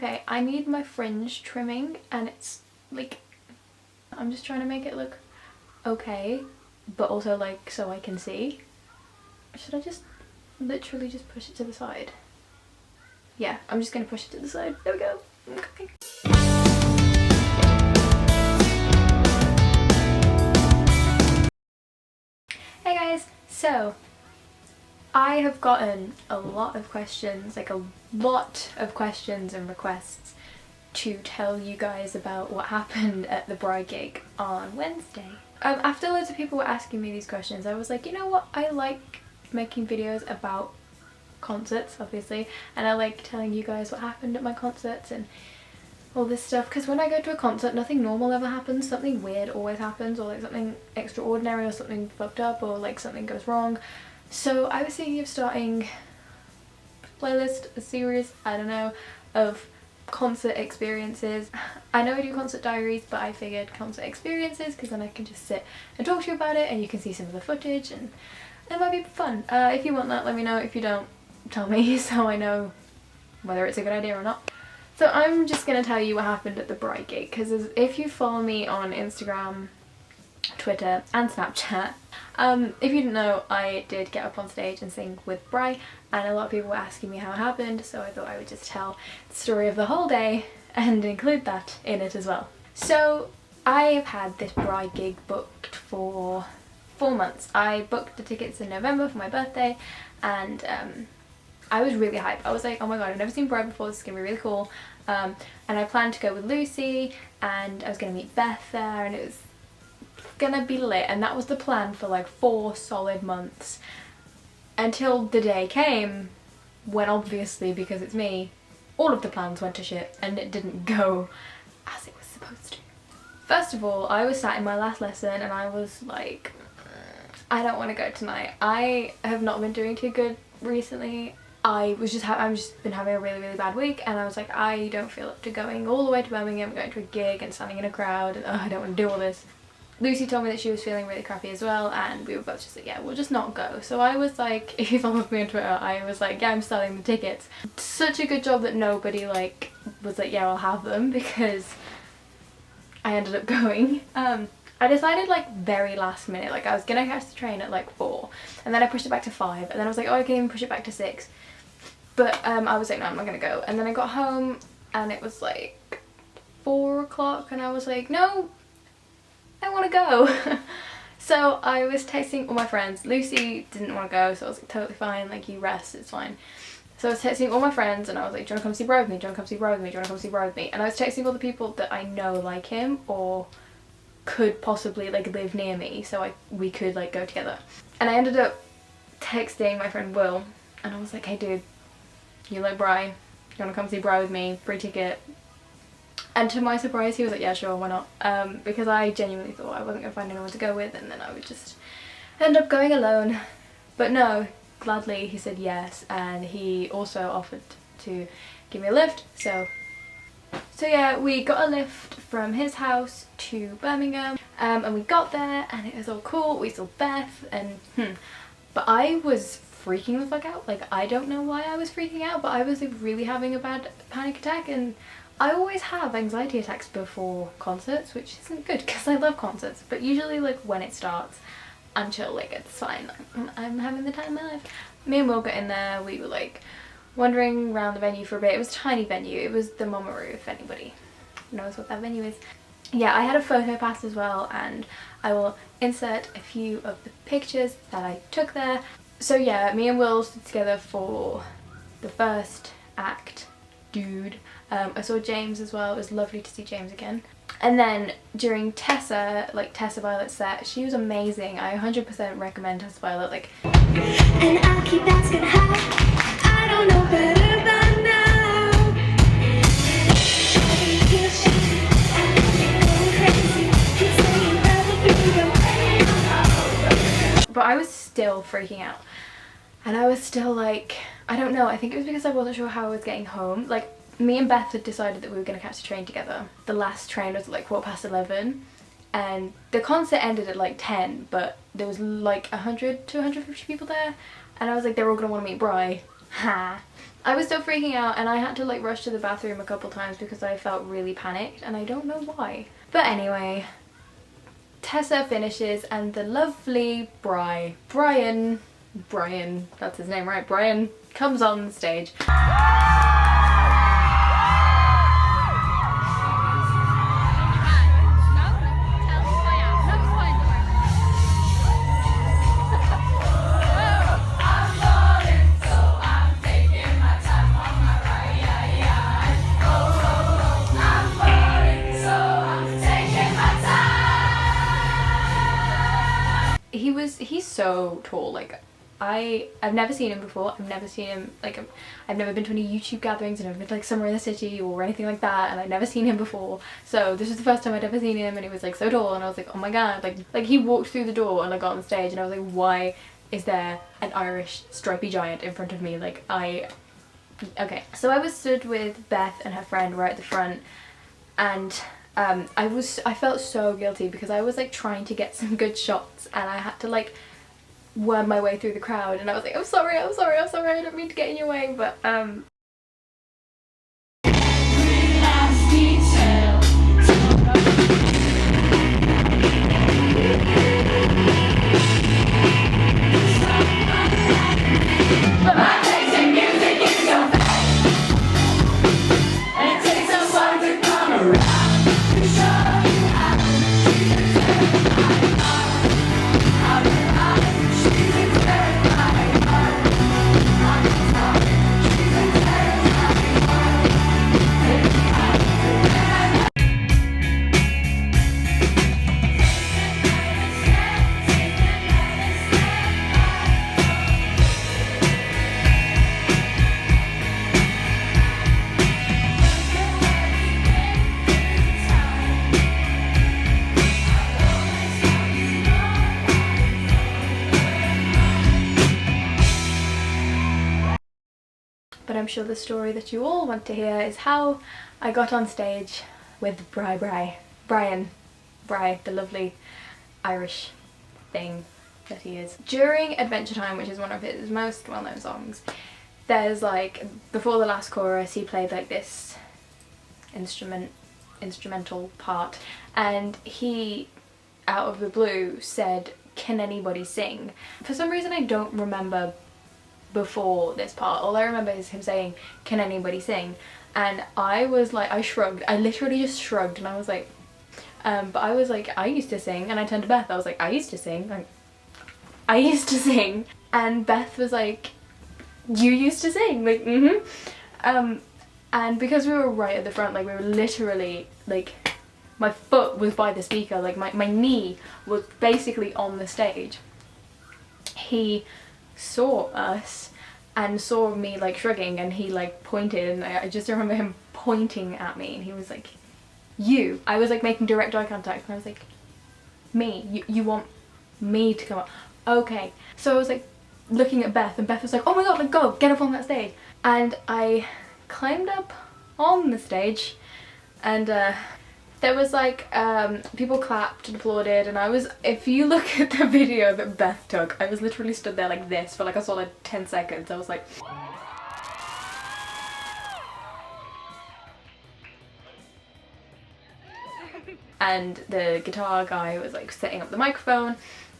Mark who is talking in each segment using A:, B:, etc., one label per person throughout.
A: Okay, I need my fringe trimming and it's like, I'm just trying to make it look okay, but also like so I can see. Should I just literally just push it to the side? Yeah, I'm just gonna push it to the side. There we go. Okay. Hey guys, so I have gotten a lot of questions, like a lot of questions and requests to tell you guys about what happened at the Bry gig on Wednesday. After loads of people were asking me these questions, I was like, you know what, I like making videos about concerts, obviously, and I like telling you guys what happened at my concerts and all this stuff, because when I go to a concert nothing normal ever happens, something weird always happens, or like something extraordinary or something fucked up, or like something goes wrong. So I was thinking of starting a playlist, a series, I don't know, of concert experiences. I know I do concert diaries, but I figured concert experiences because then I can just sit and talk to you about it and you can see some of the footage and it might be fun. If you want that, let me know. If you don't, tell me so I know whether it's a good idea or not. So I'm just going to tell you what happened at the Bry gig, because if you follow me on Instagram, Twitter and Snapchat, if you didn't know, I did get up on stage and sing with Bry, and a lot of people were asking me how it happened, so I thought I would just tell the story of the whole day and include that in it as well. So I've had this Bry gig booked for 4 months. I booked the tickets in November for my birthday, and I was really hyped. I was like, oh my god, I've never seen Bry before, this is gonna be really cool. And I planned to go with Lucy, and I was gonna meet Beth there, and it was gonna be lit, and that was the plan for like 4 solid months until the day came when, obviously because it's me, all of the plans went to shit and it didn't go as it was supposed to. First of all, I was sat in my last lesson and I was like, I don't want to go tonight. I have not been doing too good recently. I've just been having a really bad week, and I was like, I don't feel up to going all the way to Birmingham, going to a gig and standing in a crowd, and I don't want to do all this. Lucy told me that she was feeling really crappy as well, and we were both just like, yeah, we'll just not go. So I was like, if you followed me on Twitter, I was like, yeah, I'm selling the tickets. Such a good job that nobody like was like, yeah, I'll have them, because I ended up going. I decided like very last minute, like I was gonna catch the train at like 4, and then I pushed it back to 5, and then I was like, oh, I can even push it back to 6. But I was like, no, I'm not gonna go. And then I got home and it was like 4 o'clock, and I was like, no, I want to go. So I was texting all my friends. Lucy didn't want to go, so I was like, totally fine, like, you rest, it's fine. So I was texting all my friends and I was like, do you want to come see Bry with me? Do you want to come see Bry with me? Do you want to come see Bry with me? And I was texting all the people that I know like him or could possibly like live near me, so we could like go together. And I ended up texting my friend Will, and I was like, hey dude, you like Bry? You want to come see Bry with me? Free ticket. And to my surprise he was like, yeah, sure, why not? Because I genuinely thought I wasn't going to find anyone to go with and then I would just end up going alone. But no, gladly he said yes, and he also offered to give me a lift. So yeah, we got a lift from his house to Birmingham, and we got there and it was all cool. We saw Beth and but I was freaking the fuck out. Like, I don't know why I was freaking out, but I was like really having a bad panic attack, and I always have anxiety attacks before concerts, which isn't good because I love concerts, but usually like when it starts I'm chill, like it's fine, I'm having the time of my life. Me and Will got in there, we were like wandering around the venue for a bit. It was a tiny venue, it was the Momaroo, if anybody knows what that venue is. Yeah, I had a photo pass as well, and I will insert a few of the pictures that I took there. So yeah, me and Will stood together for the first act, dude. I saw James as well, it was lovely to see James again. And then during Tessa Violet's set, she was amazing. I 100% recommend Tessa Violet. Like, and I keep asking how, I don't know better by now. But I was still freaking out. And I was still like, I don't know, I think it was because I wasn't sure how I was getting home. Like, me and Beth had decided that we were going to catch the train together. The last train was at like 11:15, and the concert ended at like 10, but there was like 100 to 150 people there, and I was like, they're all going to want to meet Bry, Ha. I was still freaking out and I had to like rush to the bathroom a couple times because I felt really panicked and I don't know why. But anyway, Tessa finishes and the lovely Brian, that's his name, right? Brian comes on the stage. He's so tall. Like I've never seen him before. I've never seen him, like I've never been to any YouTube gatherings, and I've been to like somewhere in the city or anything like that, and I've never seen him before. So this was the first time I'd ever seen him, and he was like so tall, and I was like, oh my god, like he walked through the door and I got on stage and I was like, why is there an Irish stripy giant in front of me? Like okay. So I was stood with Beth and her friend right at the front, and I felt so guilty because I was like trying to get some good shots and I had to like worm my way through the crowd, and I was like, I'm sorry, I don't mean to get in your way, but I'm sure the story that you all want to hear is how I got on stage with Brian, the lovely Irish thing that he is. During Adventure Time, which is one of his most well-known songs, there's like, before the last chorus he played like this instrumental part, and he, out of the blue, said, "Can anybody sing?" For some reason I don't remember before this part. All I remember is him saying, "Can anybody sing?" And I was like, I shrugged. I literally just shrugged and I was like, but I was like, I used to sing. And I turned to Beth, I was like, I used to sing. Like, I used to sing. And Beth was like, you used to sing? Like, and because we were right at the front, like we were literally, like, my foot was by the speaker, like my knee was basically on the stage. He saw us and saw me like shrugging, and he like pointed, and I just remember him pointing at me, and he was like, you. I was like making direct eye contact and I was like, me, you want me to come up? Okay. So I was like looking at Beth, and Beth was like, oh my god, like go, get up on that stage. And I climbed up on the stage, and there was like, people clapped and applauded, and I was, if you look at the video that Beth took, I was literally stood there like this for like a solid 10 seconds. I was like, and the guitar guy was like setting up the microphone,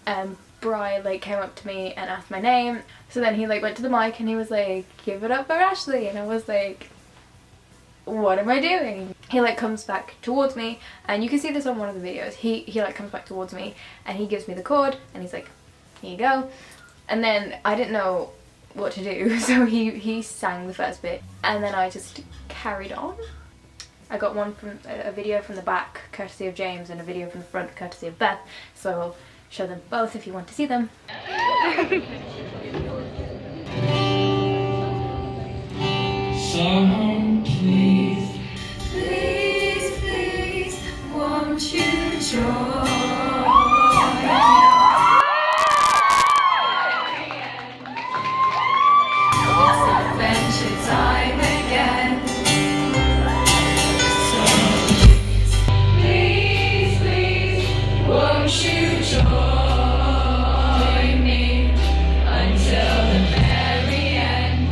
A: and Bry like came up to me and asked my name. So then he like went to the mic and he was like, give it up for Ashley, and I was like, what am I doing? He like comes back towards me, and you can see this on one of the videos. He like comes back towards me and he gives me the chord and he's like, here you go. And then I didn't know what to do, so he sang the first bit and then I just carried on. I got one from a video from the back courtesy of James and a video from the front courtesy of Beth, so I'll show them both if you want to see them.
B: Someone please, won't you join? It's adventure time again. So please, won't you join me until the very end?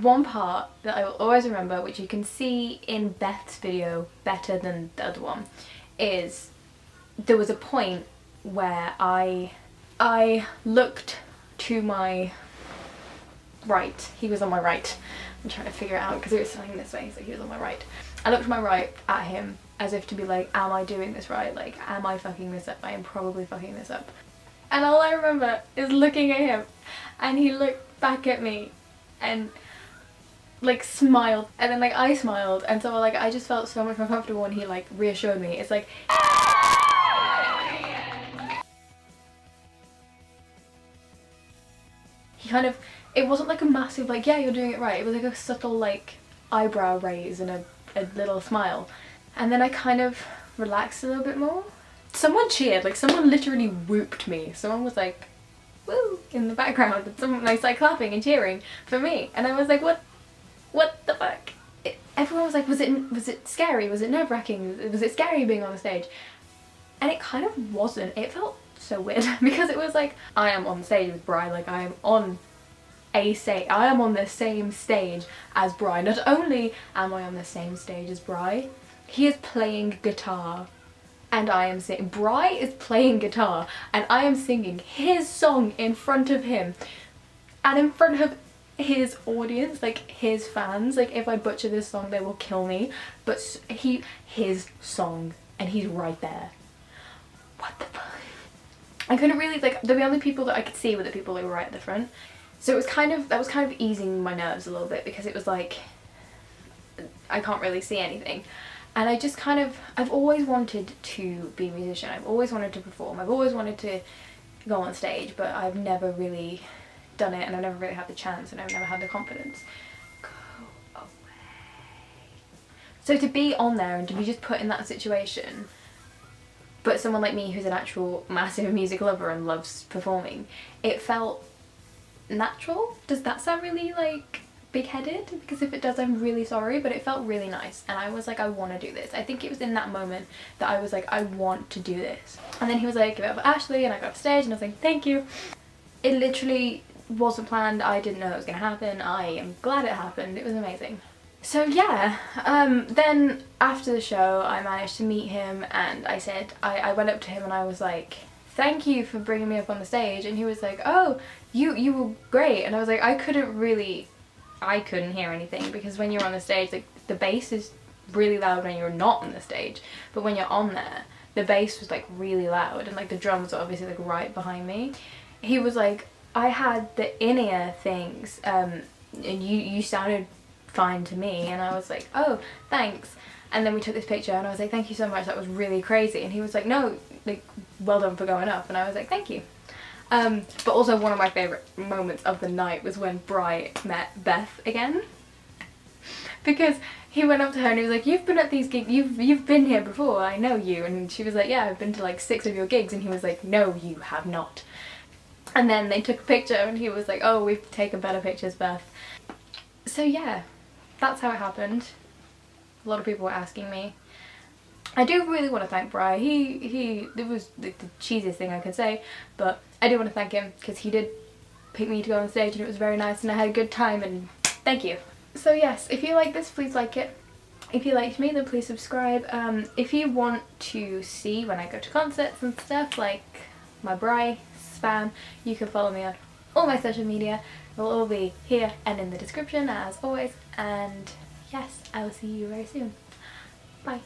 A: one part that I will always remember, which you can see in Beth's video better than the other one, is there was a point where I looked to my right. He was on my right. I'm trying to figure it out because he was standing this way, so he was on my right. I looked to my right at him as if to be like, am I doing this right? Like, am I fucking this up? I am probably fucking this up. And all I remember is looking at him, and he looked back at me and like smiled, and then like I smiled, and so like I just felt so much more comfortable when he like reassured me. It's like he kind of, it wasn't like a massive like, yeah, you're doing it right. It was like a subtle like eyebrow raise and a little smile, and then I kind of relaxed a little bit more. Someone cheered, like someone literally whooped me. Someone was like, woo, in the background, and someone like started clapping and cheering for me, and I was like, what the fuck? Everyone was like, was it scary? Was it nerve-wracking? Was it scary being on the stage? And it kind of wasn't. It felt so weird because it was like, I am on stage with Bry, like I am on a stage, I am on the same stage as Bry. Not only am I on the same stage as Bry, he is playing guitar and I am singing. Bry is playing guitar and I am singing his song in front of him and in front of his audience, like his fans. Like if I butcher this song they will kill me, but his song and he's right there. What the fuck? I couldn't really, like, the only people that I could see were the people who were right at the front, so it was kind of, that was kind of easing my nerves a little bit because it was like I can't really see anything. And I just kind of, I've always wanted to be a musician, I've always wanted to perform, I've always wanted to go on stage, but I've never really done it and I've never really had the chance and I've never had the confidence. Go away. So to be on there and to be just put in that situation, but someone like me who's an actual massive music lover and loves performing, it felt natural. Does that sound really like big-headed? Because if it does, I'm really sorry, but it felt really nice and I was like, I want to do this. I think it was in that moment that I was like, I want to do this. And then he was like, give it up for Ashley, and I got off stage and I was like, thank you. It literally wasn't planned. I didn't know it was going to happen. I am glad it happened. It was amazing. So yeah, then after the show I managed to meet him and I said, I went up to him and I was like, thank you for bringing me up on the stage, and he was like, oh, you were great. And I was like, I couldn't hear anything because when you're on the stage, like the bass is really loud when you're not on the stage, but when you're on there the bass was like really loud and like the drums were obviously like right behind me. He was like, I had the in-ear things and you sounded fine to me, and I was like, oh, thanks. And then we took this picture and I was like, thank you so much, that was really crazy. And he was like, no, like, well done for going up. And I was like, thank you. But also one of my favourite moments of the night was when Bry met Beth again, because he went up to her and he was like, you've been at these gigs, you've been here before, I know you. And she was like, yeah, I've been to like 6 of your gigs. And he was like, no, you have not. And then they took a picture and he was like, oh, we've taken better pictures, Beth. So yeah, that's how it happened. A lot of people were asking me. I do really want to thank Bry. It was the cheesiest thing I could say, but I do want to thank him because he did pick me to go on stage and it was very nice and I had a good time, and thank you. So yes, if you like this, please like it. If you liked me, then please subscribe. If you want to see when I go to concerts and stuff, like my Bry spam, you can follow me on all my social media. It will all be here and in the description as always, and yes, I will see you very soon. Bye.